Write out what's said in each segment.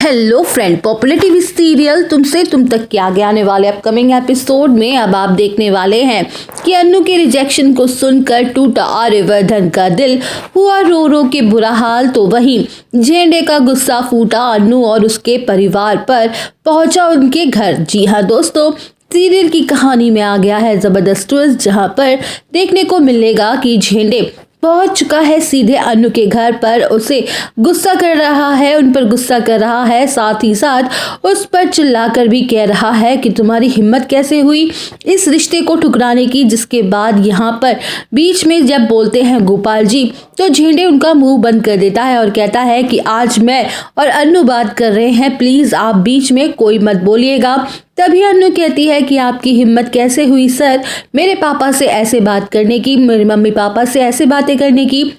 Hello friend, popular TV serial तुमसे तुम तक के आगे आने वाले अपकमिंग एपिसोड में अब आप देखने वाले हैं कि अन्नू के रिजेक्शन को सुनकर टूटा आर्यवर्धन का दिल, हुआ रो रो के बुरा हाल। तो वहीं झेंडे का गुस्सा फूटा अन्नू और उसके परिवार पर, पहुंचा उनके घर। जी हाँ दोस्तों, सीरियल की कहानी में आ गया है जबरदस्त ट्विस्ट, जहां पर देखने को मिलेगा कि झेंडे पहुंच चुका है सीधे अन्नू के घर पर, उसे गुस्सा कर रहा है, उन पर गुस्सा कर रहा है, साथ ही साथ उस पर चिल्लाकर भी कह रहा है कि तुम्हारी हिम्मत कैसे हुई इस रिश्ते को ठुकराने की। जिसके बाद यहाँ पर बीच में जब बोलते हैं गोपाल जी, तो झेंडे उनका मुंह बंद कर देता है और कहता है कि आज मैं और अन्नू बात कर रहे हैं, प्लीज आप बीच में कोई मत बोलिएगा। तभी अन्नू कहती है कि आपकी हिम्मत कैसे हुई सर मेरे पापा से ऐसे बात करने की, मेरे मम्मी पापा से ऐसे बातें करने की।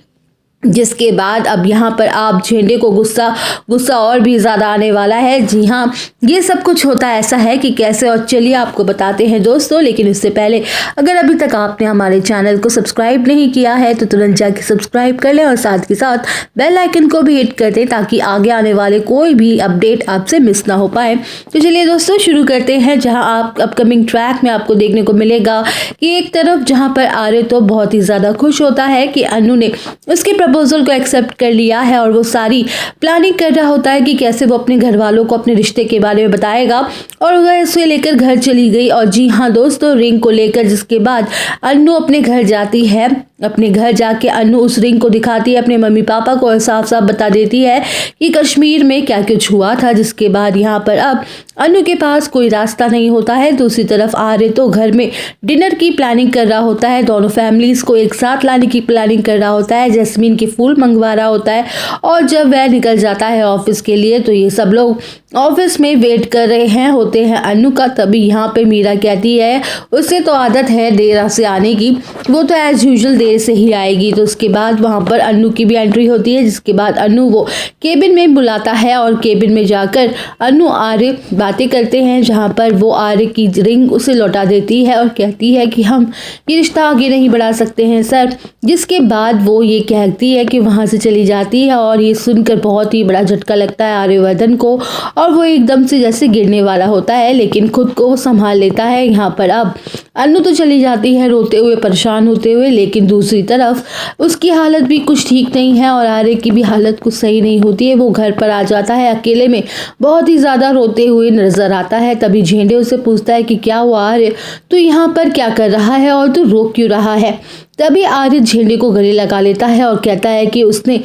जिसके बाद अब यहाँ पर आप झेंडे को गुस्सा और भी ज़्यादा आने वाला है। जी हाँ, ये सब कुछ होता ऐसा है कि कैसे, और चलिए आपको बताते हैं दोस्तों। लेकिन उससे पहले अगर अभी तक आपने हमारे चैनल को सब्सक्राइब नहीं किया है तो तुरंत जाके सब्सक्राइब कर लें और साथ के साथ बेल आइकन को भी हिट कर दें ताकि आगे आने वाले कोई भी अपडेट आपसे मिस ना हो पाए। तो चलिए दोस्तों शुरू करते हैं, जहाँ आप अपकमिंग ट्रैक में आपको देखने को मिलेगा कि एक तरफ जहाँ पर आर्य तो बहुत ही ज़्यादा खुश होता है कि अन्नू ने उसके प्रपोजल को एक्सेप्ट कर लिया है और वो सारी प्लानिंग कर रहा होता है कि कैसे वो अपने घर वालों को अपने रिश्ते के बारे में बताएगा, और वह उसे लेकर घर चली गई। और जी हाँ दोस्तों, रिंग को लेकर जिसके बाद अन्नू अपने घर जाती है, अपने घर जाके अन्नू उस रिंग को दिखाती है अपने मम्मी पापा को और साफ साफ बता देती है कि कश्मीर में क्या कुछ हुआ था। जिसके बाद यहाँ पर अब अन्नू के पास कोई रास्ता नहीं होता है। दूसरी तरफ आर्य तो घर में डिनर की प्लानिंग कर रहा होता है, दोनों फैमिलीज को एक साथ लाने की प्लानिंग कर रहा होता है, जैस्मीन के फूल मंगवा रहा होता है। और जब वह निकल जाता है ऑफिस के लिए तो ये सब लोग ऑफिस में वेट कर रहे हैं होते हैं अन्नू का। तभी यहाँ पे मीरा कहती है उसे तो आदत है देर से आने की, वो तो एज यूजुअल देर से ही आएगी। तो उसके बाद वहाँ पर अन्नू की भी एंट्री होती है, जिसके बाद अन्नू वो केबिन में बुलाता है और केबिन में जाकर अन्नू आर्य बातें करते हैं, जहाँ पर वो आर्य की रिंग उसे लौटा देती है और कहती है कि हम ये रिश्ता आगे नहीं बढ़ा सकते हैं सर। जिसके बाद वो ये कहती है कि वहाँ से चली जाती है और ये सुनकर बहुत ही बड़ा झटका लगता है आर्यवर्धन को और वो एकदम से जैसे गिरने वाला होता है, लेकिन खुद को वो संभाल लेता है। यहाँ पर अब अन्नू तो चली जाती है रोते हुए, परेशान होते हुए, लेकिन दूसरी तरफ उसकी हालत भी कुछ ठीक नहीं है और आर्य की भी हालत कुछ सही नहीं होती है। वो घर पर आ जाता है अकेले में, बहुत ही ज़्यादा रोते हुए नजर आता है। तभी झेंडे उसे पूछता है कि क्या हुआ आर्य, तू यहाँ पर क्या कर रहा है और तू रो क्यों रहा है। तभी आर्य झेंडे को गले लगा लेता है और कहता है कि उसने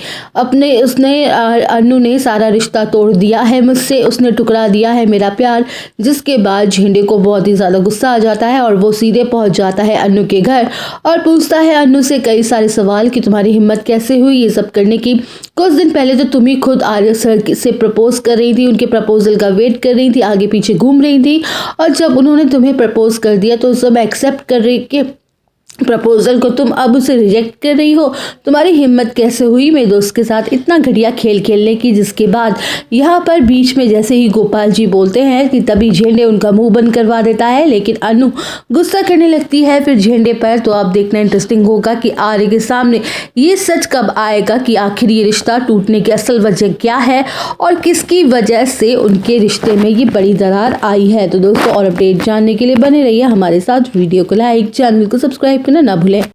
अन्नू ने सारा रिश्ता तोड़ दिया है मुझसे, उसने टुकरा दिया है मेरा प्यार। जिसके बाद झेंडे को बहुत ही ज़्यादा गुस्सा आ जाता है और वो सीधे पहुंच जाता है अन्नू के घर और पूछता है अन्नू से कई सारे सवाल कि तुम्हारी हिम्मत कैसे हुई ये सब करने की। कुछ दिन पहले तो तुम ही खुद आर्य सर से प्रपोज कर रही थी, उनके प्रपोजल का वेट कर रही थी, आगे पीछे घूम रही थी, और जब उन्होंने तुम्हें प्रपोज कर दिया तो सब एक्सेप्ट कर रही के प्रपोजल को तुम अब उसे रिजेक्ट कर रही हो। तुम्हारी हिम्मत कैसे हुई मेरे दोस्त के साथ इतना घटिया खेल खेलने की। जिसके बाद यहाँ पर बीच में जैसे ही गोपाल जी बोलते हैं कि तभी झेंडे उनका मुंह बंद करवा देता है, लेकिन अन्नू गुस्सा करने लगती है फिर झेंडे पर। तो आप देखना इंटरेस्टिंग होगा कि आर्य के सामने ये सच कब आएगा कि आखिर ये रिश्ता टूटने की असल वजह क्या है और किसकी वजह से उनके रिश्ते में ये बड़ी दरार आई है। तो दोस्तों और अपडेट जानने के लिए बने रहिए हमारे साथ, वीडियो को लाइक, चैनल को सब्सक्राइब करना ना भूलें।